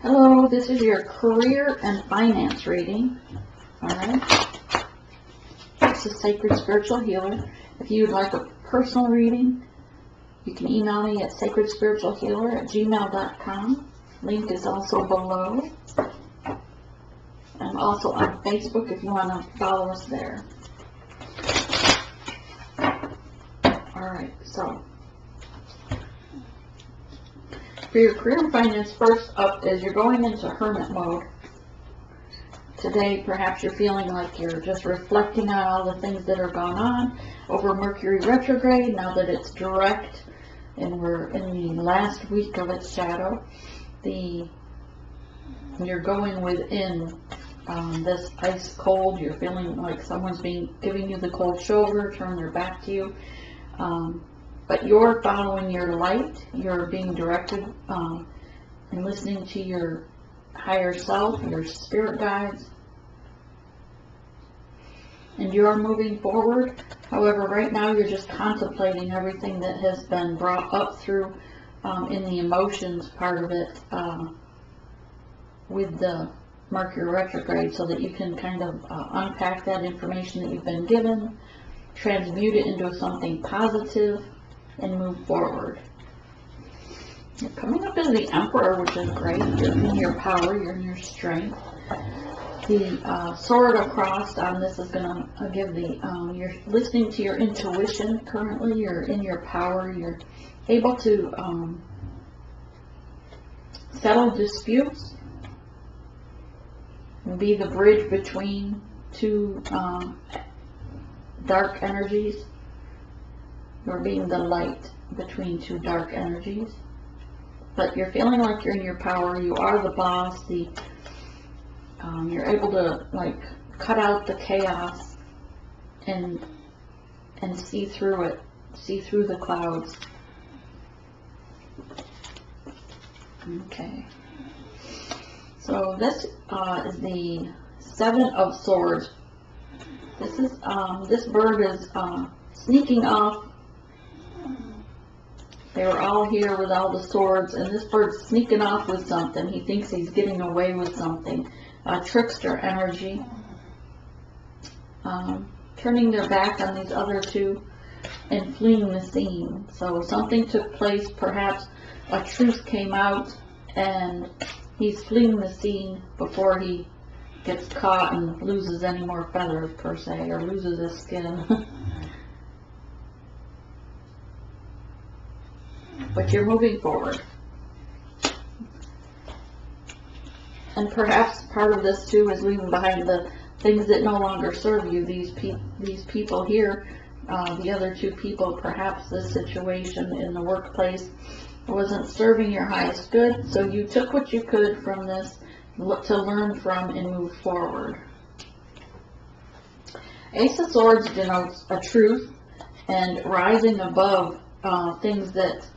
Hello, this is your career and finance reading. Alright. This is Sacred Spiritual Healer. If you would like a personal reading, you can email me at sacredspiritualhealer@gmail.com. Link is also below. I'm also on Facebook if you want to follow us there. Alright, so for your career and finance, first up is you're going into hermit mode. Today, perhaps you're feeling like you're just reflecting on all the things that are going on over Mercury retrograde, now that it's direct and we're in the last week of its shadow. You're going within this ice cold. You're feeling like someone's giving you the cold shoulder, turn their back to you. But you're following your light, you're being directed and listening to your higher self, your spirit guides, and you're moving forward. However, right now you're just contemplating everything that has been brought up through in the emotions part of it with the Mercury retrograde, so that you can kind of unpack that information that you've been given, transmute it into something positive, and move forward. You're coming up as the Emperor, which is great. You're in your power, you're in your strength. The sword across on this is going to give you're listening to your intuition currently. You're in your power. You're able to settle disputes and be the bridge between two dark energies. You're being the light between two dark energies. But you're feeling like you're in your power. You are the boss. You're able to cut out the chaos and see through it. See through the clouds. Okay. So this is the Seven of Swords. This bird is sneaking off. They were all here with all the swords, and this bird's sneaking off with something. He thinks he's getting away with something. Trickster energy. Turning their back on these other two and fleeing the scene. So something took place, perhaps a truth came out, and he's fleeing the scene before he gets caught and loses any more feathers, per se, or loses his skin. But you're moving forward. And perhaps part of this too is leaving behind the things that no longer serve you. These people here, the other two people, perhaps this situation in the workplace wasn't serving your highest good, so you took what you could from this to learn from and move forward. Ace of Swords denotes a truth and rising above things that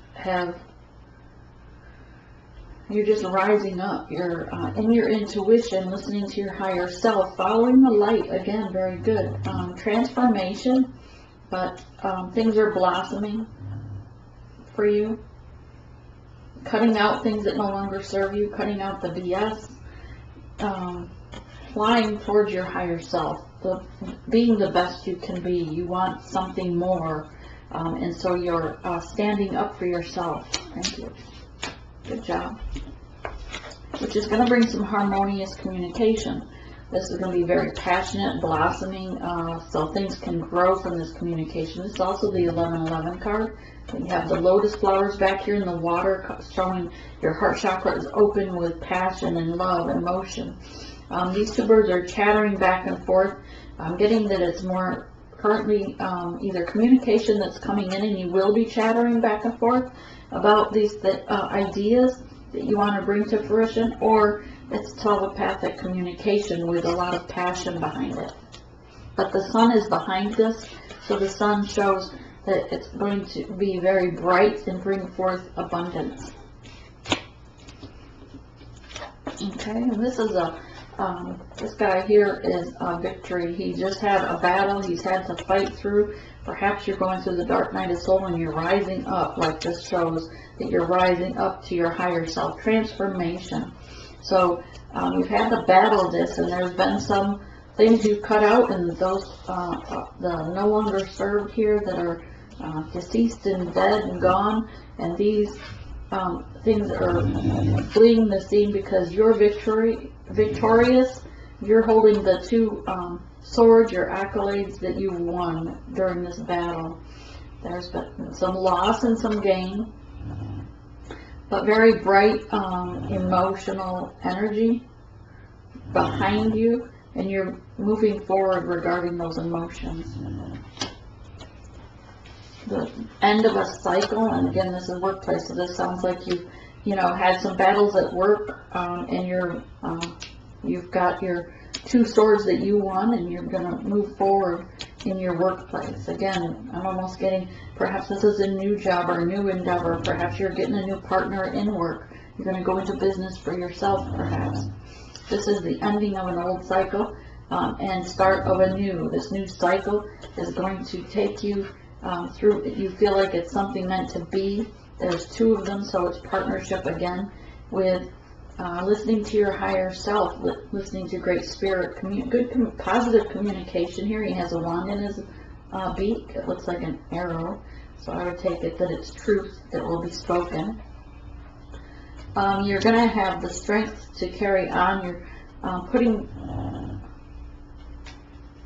you're just rising up. You're in your intuition, listening to your higher self, following the light. Again, very good. Transformation, but things are blossoming for you. Cutting out things that no longer serve you, cutting out the BS, flying towards your higher self, being the best you can be. You want something more. And so you're standing up for yourself. Thank you. Good job. Which is going to bring some harmonious communication. This is going to be very passionate, blossoming, so things can grow from this communication. This is also the 1111 card. You have the lotus flowers back here in the water, showing your heart chakra is open with passion and love and motion. These two birds are chattering back and forth. I'm getting that it's more currently either communication that's coming in, and you will be chattering back and forth about these ideas that you want to bring to fruition, or it's telepathic communication with a lot of passion behind it. But the sun is behind this, so the sun shows that it's going to be very bright and bring forth abundance. Okay, and this is this guy here is a victory. He just had a battle he's had to fight through. Perhaps you're going through the dark night of soul and you're rising up, like this shows that you're rising up to your higher self. Transformation. So you've had to battle this, and there's been some things you've cut out, and those the no longer served here that are deceased and dead and gone, and these things are fleeing the scene because you're victorious. You're holding the two swords, your accolades that you won during this battle. There's been some loss and some gain, but very bright emotional energy behind you, and you're moving forward regarding those emotions. The end of a cycle, and again, this is workplace, so this sounds like you've had some battles at work, and you've got your two swords that you won, and you're going to move forward in your workplace. Again, I'm almost getting, perhaps this is a new job or a new endeavor. Perhaps you're getting a new partner in work. You're going to go into business for yourself, perhaps. This is the ending of an old cycle and start of a new. This new cycle is going to take you through. You feel like it's something meant to be. There's two of them, so it's partnership again with listening to your higher self, listening to Great Spirit, positive communication here. He has a wand in his beak. It looks like an arrow, so I would take it that it's truth that will be spoken. You're going to have the strength to carry on.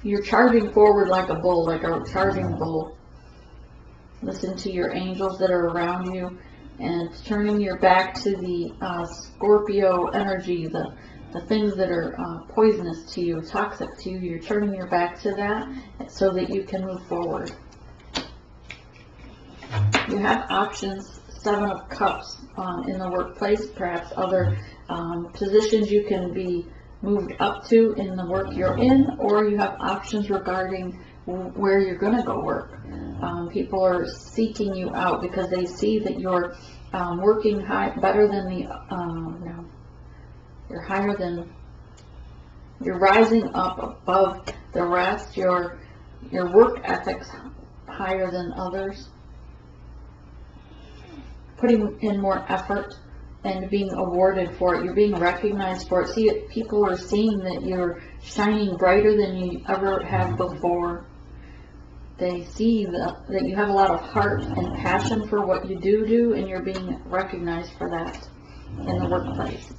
You're charging forward like a bull, like a charging bull. Listen to your angels that are around you, and turning your back to the Scorpio energy, the things that are poisonous to you, toxic to you. You're turning your back to that so that you can move forward. You have options. 7 of Cups in the workplace, perhaps other positions you can be moved up to in the work you're in, or you have options regarding where you're going to go work. People are seeking you out because they see that you're working better than you're rising up above the rest. Your work ethic's higher than others. Putting in more effort and being awarded for it. You're being recognized for it. See, people are seeing that you're shining brighter than you ever have before. They see that you have a lot of heart and passion for what you do, and you're being recognized for that in the workplace.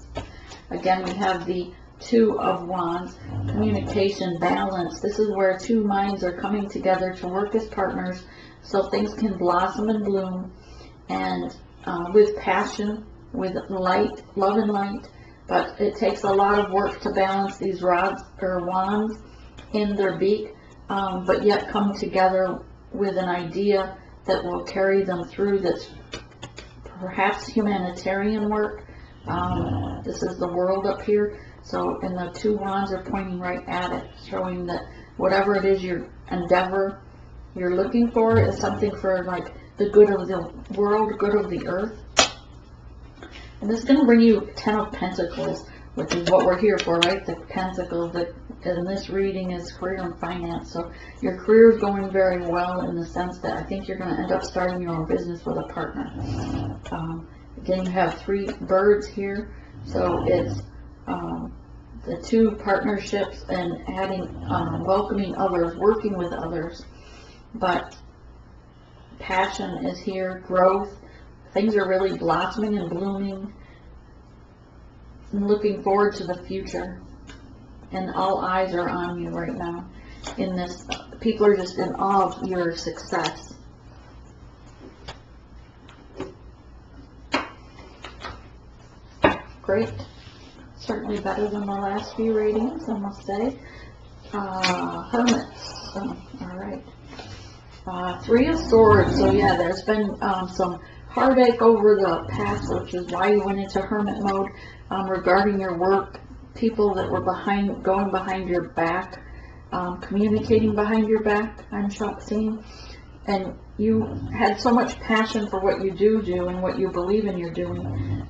Again, we have the 2 of Wands, communication, balance. This is where two minds are coming together to work as partners so things can blossom and bloom, and with passion, with light, love and light. But it takes a lot of work to balance these rods or wands in their beak, but yet come together with an idea that will carry them through. That's perhaps humanitarian work. This is the world up here. So, and the 2 wands are pointing right at it, showing that whatever it is your endeavor you're looking for is something for like the good of the world, good of the earth. And this is going to bring you 10 of Pentacles, which is what we're here for, right? The Pentacles that in this reading is career and finance. So your career is going very well in the sense that I think you're going to end up starting your own business with a partner. Again, you have 3 birds here. So it's the 2 partnerships and adding, welcoming others, working with others. But passion is here, growth. Things are really blossoming and blooming. I'm looking forward to the future. And all eyes are on you right now. In this, people are just in awe of your success. Great. Certainly better than the last few readings, I must say. Hermits. Alright. 3 of Swords. So yeah, there's been some heartache over the past, which is why you went into hermit mode regarding your work. People that were going behind your back, communicating behind your back, I'm seeing. And you had so much passion for what you do and what you believe in you're doing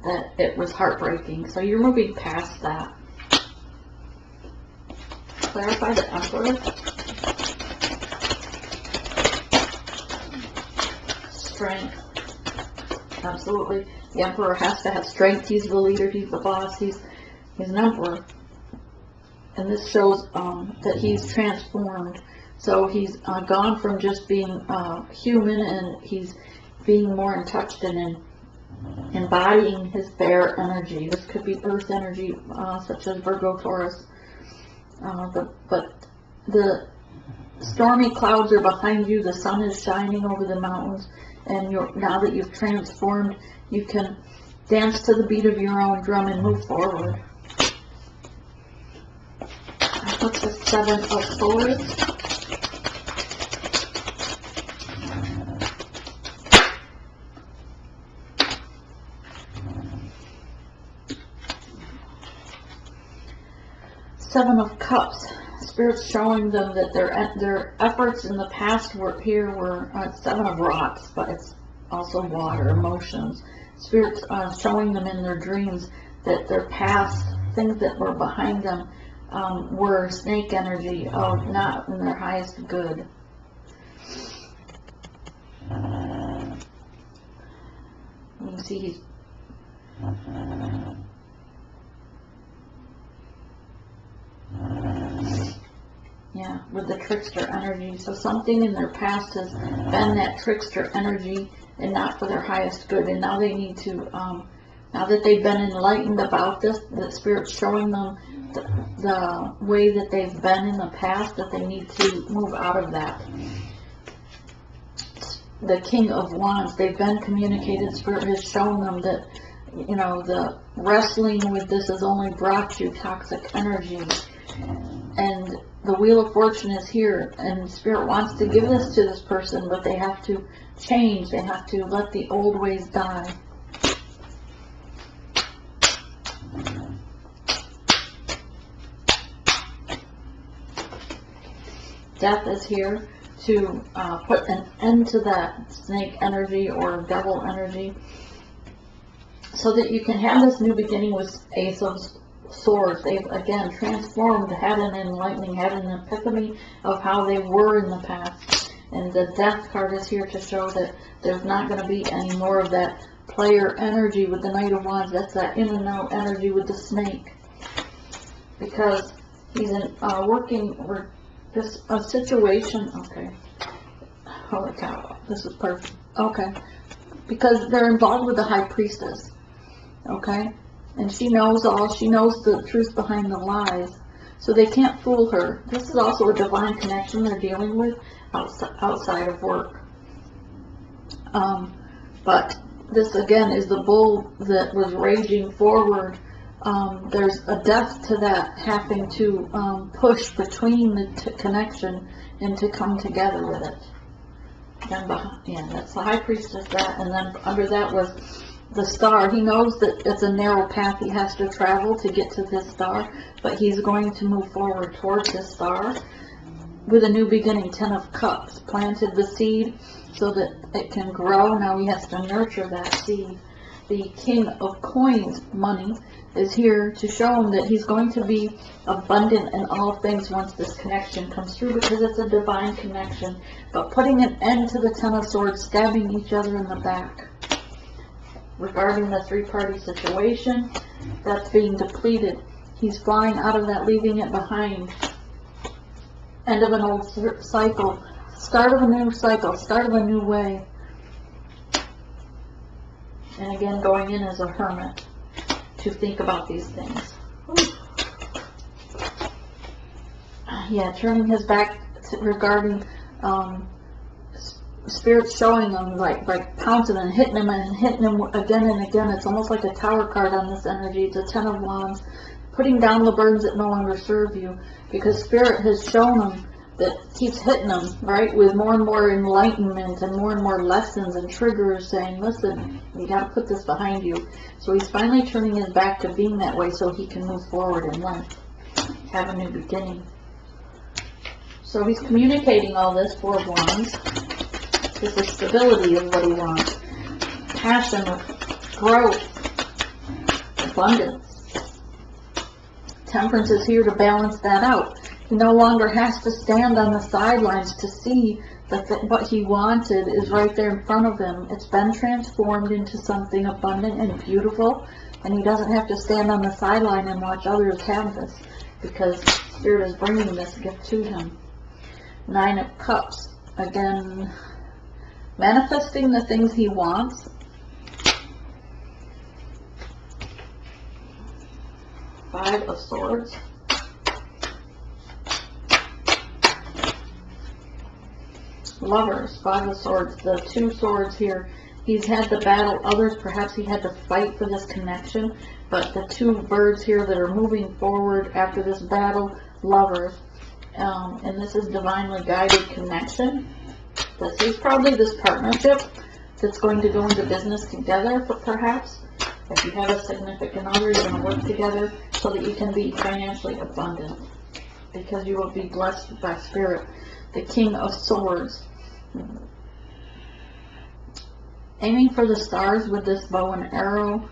that it was heartbreaking. So you're moving past that. Clarify the Emperor. Strength. Absolutely. The Emperor has to have strength. He's the leader. He's the boss. He's an emperor. And this shows that he's transformed. So he's gone from just being human, and he's being more in touch and in embodying his fair energy. This could be earth energy, such as Virgo, Taurus. But the stormy clouds are behind you. The sun is shining over the mountains. And now that you've transformed, you can dance to the beat of your own drum and move forward. What's the Seven of Swords? Seven of Cups. Spirit's showing them that their efforts in the past were Seven of Rocks, but it's also water, emotions. Spirit's showing them in their dreams that their past, things that were behind them, were snake energy, not in their highest good. You can see he's with the trickster energy. So something in their past has been that trickster energy and not for their highest good. And now they need to, now that they've been enlightened about this, the Spirit's showing them the way that they've been in the past, that they need to move out of that. The King of Wands, they've been communicated. Spirit has shown them that, the wrestling with this has only brought you toxic energy. And the Wheel of Fortune is here, and Spirit wants to give this to this person, but they have to change. They have to let the old ways die. Death is here to put an end to that snake energy or devil energy, so that you can have this new beginning with Ace of Swords. They've again transformed, had an enlightening, had an epiphany of how they were in the past. And the Death card is here to show that there's not going to be any more of that player energy with the Knight of Wands. That's that in and out energy with the snake. Because he's working for a situation. Okay. Holy cow. This is perfect. Okay. Because they're involved with the High Priestess. Okay. And she knows all. She knows the truth behind the lies. So they can't fool her. This is also a divine connection they're dealing with outside of work. But this again is the bull that was raging forward. There's a death to that having to push between the connection and to come together with it. Then that's the High Priestess, that, and then under that was the Star. He knows that it's a narrow path he has to travel to get to this star, but he's going to move forward towards this star with a new beginning. 10 of Cups. Planted the seed so that it can grow. Now he has to nurture that seed. The King of Coins, money, is here to show him that he's going to be abundant in all things once this connection comes through, because it's a divine connection. But putting an end to the 10 of Swords, stabbing each other in the back. Regarding the three-party situation, that's being depleted. He's flying out of that, leaving it behind. End of an old cycle. Start of a new cycle. Start of a new way. And again, going in as a hermit to think about these things. Yeah, turning his back regarding Spirit's showing him like pouncing and hitting him again and again. It's almost like a tower card on this energy. It's a 10 of Wands. Putting down the burdens that no longer serve you, because Spirit has shown him that keeps hitting them, right, with more and more enlightenment and more lessons and triggers saying, listen, you got to put this behind you. So he's finally turning his back to being that way so he can move forward in life, have a new beginning. So he's communicating all this, 4 of Wands. This is stability is what he wants. Passion, growth, abundance. Temperance is here to balance that out. He no longer has to stand on the sidelines to see what he wanted is right there in front of him. It's been transformed into something abundant and beautiful, and he doesn't have to stand on the sideline and watch others have this, because Spirit is bringing this gift to him. 9 of Cups. Again, manifesting the things he wants. 5 of Swords. Lovers, 5 of Swords. The 2 swords here. He's had to battle others. Perhaps he had to fight for this connection. But the 2 birds here that are moving forward after this battle, lovers. And this is divinely guided connection. This is probably this partnership that's going to go into business together, perhaps. If you have a significant other, you're going to work together so that you can be financially abundant, because you will be blessed by Spirit. The King of Swords. Aiming for the stars with this bow and arrow.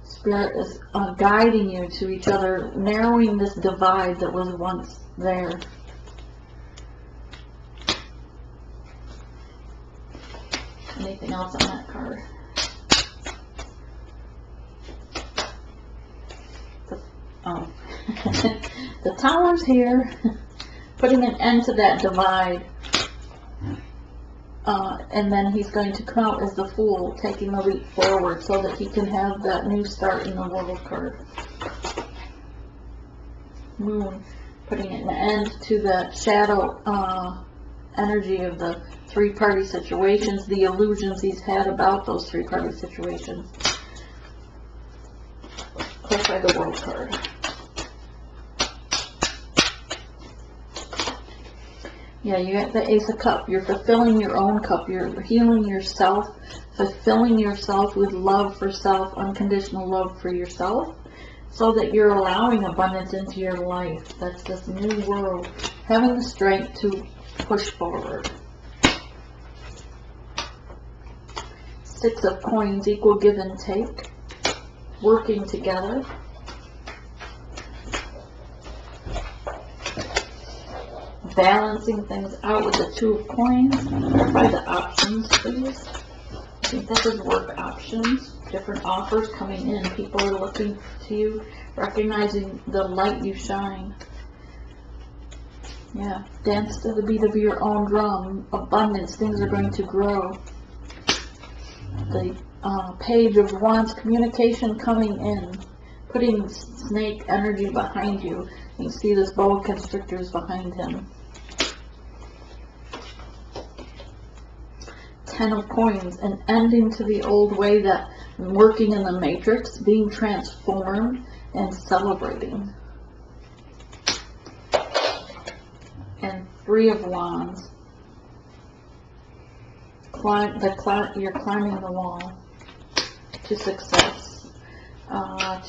Spirit is guiding you to each other, narrowing this divide that was once there. Anything else on that card? The Towers here, putting an end to that divide. And then he's going to come out as the Fool, taking a leap forward so that he can have that new start in the World card. Moon, putting an end to the shadow energy of the 3-party situations, the illusions he's had about those 3-party situations. Clarify the World card. Yeah, you got the Ace of Cups. You're fulfilling your own cup. You're healing yourself, fulfilling yourself with love for self, unconditional love for yourself, so that you're allowing abundance into your life. That's this new world. Having the strength to push forward. 6 of Coins, equal give and take. Working together. Balancing things out with the 2 of Coins. Clarify the options, please. I think this is work options. Different offers coming in. People are looking to you, recognizing the light you shine. Yeah. Dance to the beat of your own drum. Abundance. Things are going to grow. The Page of Wands. Communication coming in. Putting snake energy behind you. You see this boa constrictors behind him. 10 of Coins, an ending to the old way, that working in the matrix, being transformed and celebrating. And 3 of Wands. You're climbing the wall to success.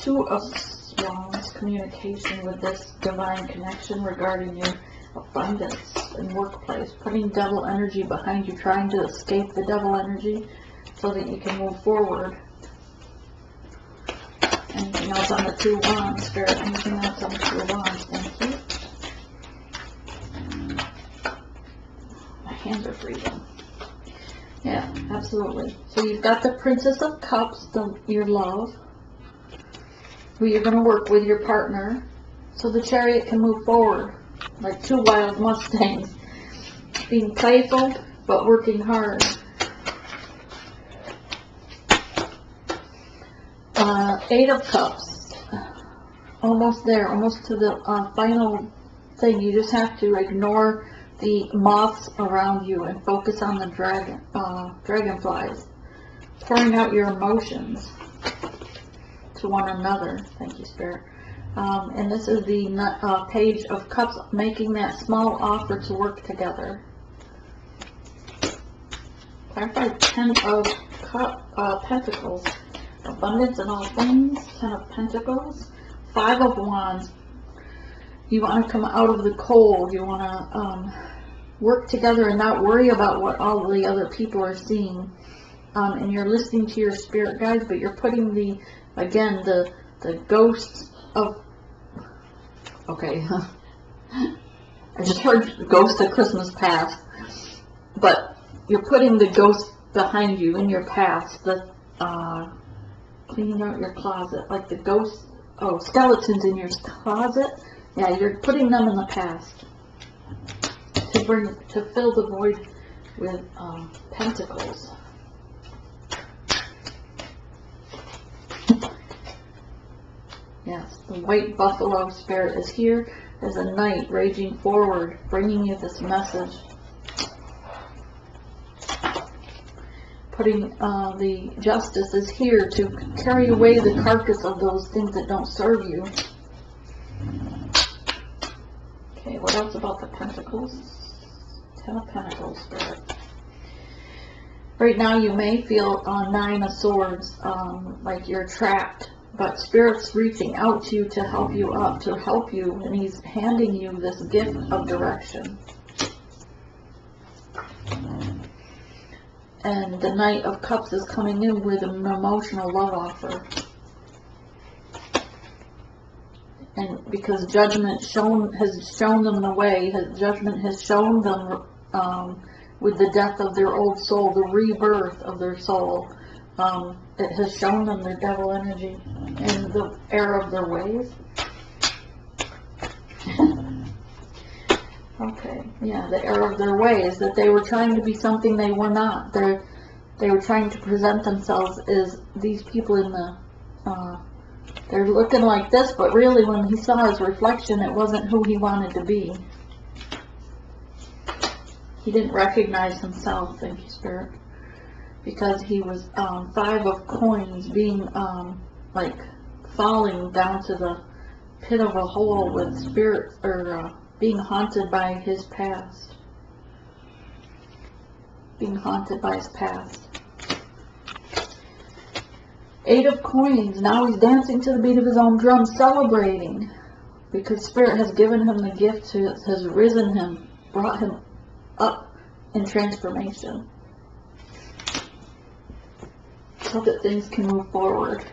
2 of Wands, communication with this divine connection regarding your abundance and workplace, putting devil energy behind you, trying to escape the devil energy so that you can move forward. Anything else on the 2 of Wands, Spirit? Anything else on the 2 of Wands? Thank you. My hands are freezing. Yeah, absolutely. So you've got the Princess of Cups, your love, who you're going to work with, your partner, so the Chariot can move forward like 2 wild Mustangs, being playful but working hard. 8 of Cups, almost there, almost to the final thing. You just have to ignore the moths around you and focus on the dragonflies, pouring out your emotions to one another. Thank you, Spirit. And this is the Page of Cups, making that small offer to work together. Clarify 10 of Pentacles. Abundance in all things. 10 of Pentacles. 5 of Wands. You want to come out of the cold. You want to work together and not worry about what all the other people are seeing. And you're listening to your spirit guides, but you're putting the ghosts of... Okay. I just heard Ghost of Christmas Past. but you're putting the ghost behind you in your past, cleaning out your closet, like the ghost, skeletons in your closet. Yeah, you're putting them in the past to fill the void with pentacles. Yes, the white buffalo spirit is here as a knight raging forward, bringing you this message. Putting the justice is here to carry away the carcass of those things that don't serve you. Okay, what else about the pentacles? 10 of Pentacles, Spirit. Right now you may feel 9 of Swords, like you're trapped, but Spirit's reaching out to you to help you up, to help you, and he's handing you this gift of direction. And the Knight of Cups is coming in with an emotional love offer. And because judgment has shown them the way, judgment has shown them with the death of their old soul, the rebirth of their soul. It has shown them their devil energy and the error of their ways. Okay, yeah, the error of their ways, that they were trying to be something they were not. They were trying to present themselves as these people in the, they're looking like this, but really when he saw his reflection, it wasn't who he wanted to be. He didn't recognize himself, thank you, Spirit, because he was 5 of coins, being like falling down to the pit of a hole with spirit, or being haunted by his past. Being haunted by his past. 8 of coins. Now he's dancing to the beat of his own drum, celebrating, because Spirit has given him the gift, has risen him, brought him up in transformation, so that things can move forward.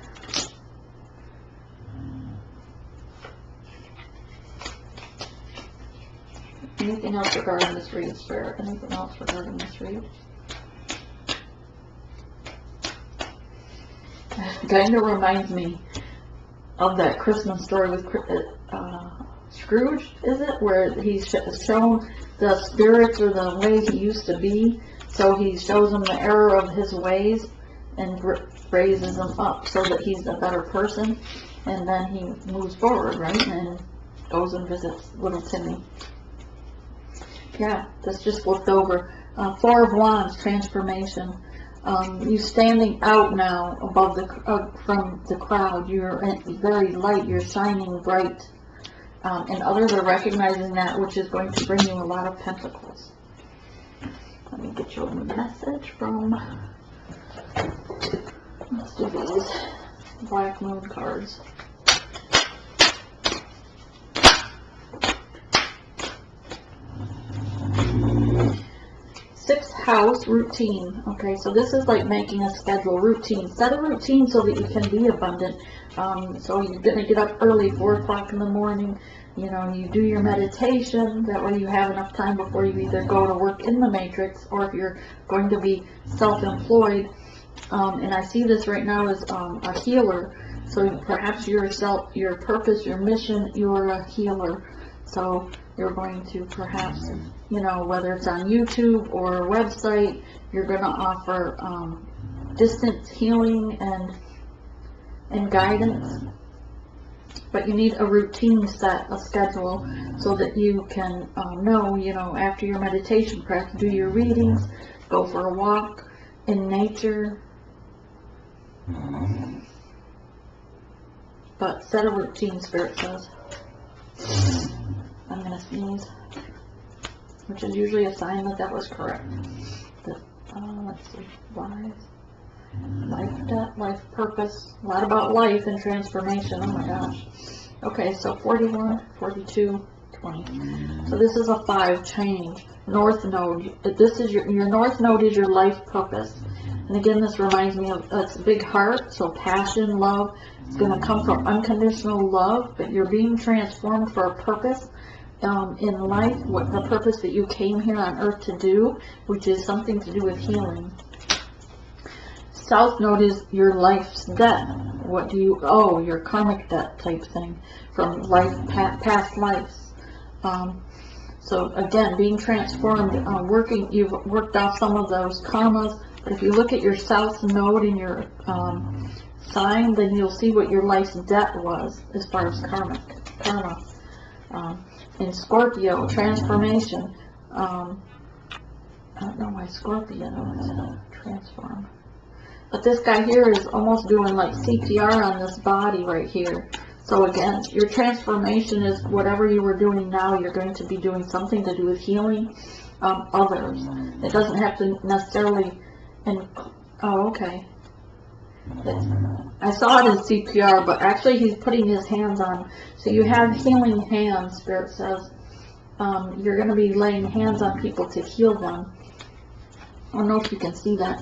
Anything else regarding this read, Spirit? Anything else regarding this read? It kind of reminds me of that Christmas story with Scrooge, is it? Where he's shown the spirits or the way he used to be. So he shows them the error of his ways and raises them up so that he's a better person. And then he moves forward, right? And goes and visits little Timmy. Yeah, this just looked over. 4 of Wands, transformation. You standing out now above from the crowd. You're very light. You're shining bright, and others are recognizing that, which is going to bring you a lot of pentacles. Let me get you a message from. Let's do these Black Moon cards. 6th house, routine. Okay, so this is like making a schedule, routine. Set a routine so that you can be abundant. So you're going to get up early, 4 o'clock in the morning. You know, you do your meditation. That way you have enough time before you either go to work in the matrix, or if you're going to be self-employed. And I see this right now as a healer. So perhaps your purpose, your mission, you're a healer. So you're going to perhaps, you know, whether it's on YouTube or a website, you're going to offer distance healing and guidance. But you need a routine set, a schedule, so that you can know, you know, after your meditation practice, do your readings, go for a walk in nature. But set a routine, Spirit says. I'm going to sneeze, which is usually a sign that that was correct. Let's see, life, death, life, purpose, a lot about life and transformation. Oh my gosh. Okay, so 41, 42, 20. So this is a 5, change. North node. This is your north node is your life purpose. And again, this reminds me of it's a big heart, so passion, love. It's going to come from unconditional love, but you're being transformed for a purpose. in life, what the purpose that you came here on earth to do, which is something to do with healing. South Node is your life's debt. What do you owe? Your karmic debt type thing from life, past lives. So again, being transformed, you've worked off some of those karmas. But if you look at your South Node in your sign, then you'll see what your life's debt was as far as karma. In Scorpio, transformation. I don't know why Scorpio is transform. But this guy here is almost doing like CPR on this body right here. So again, your transformation is whatever you were doing now, you're going to be doing something to do with healing others. It doesn't have to necessarily, oh, okay. I saw it in CPR, but actually he's putting his hands on. So you have healing hands, Spirit says. You're going to be laying hands on people to heal them. I don't know if you can see that.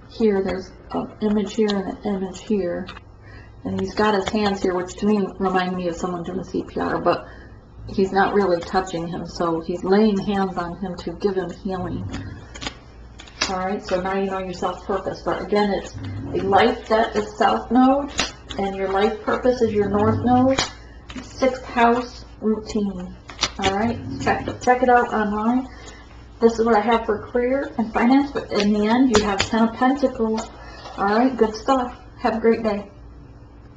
Here, there's an image here and an image here. And he's got his hands here, which to me remind me of someone doing CPR, but he's not really touching him. So he's laying hands on him to give him healing. Alright, so now you know your self-purpose. But again, it's the life debt is South Node, and your life purpose is your North Node. 6th house routine. Alright, check it out online. This is what I have for career and finance, but in the end, you have 10 of Pentacles. Alright, good stuff. Have a great day.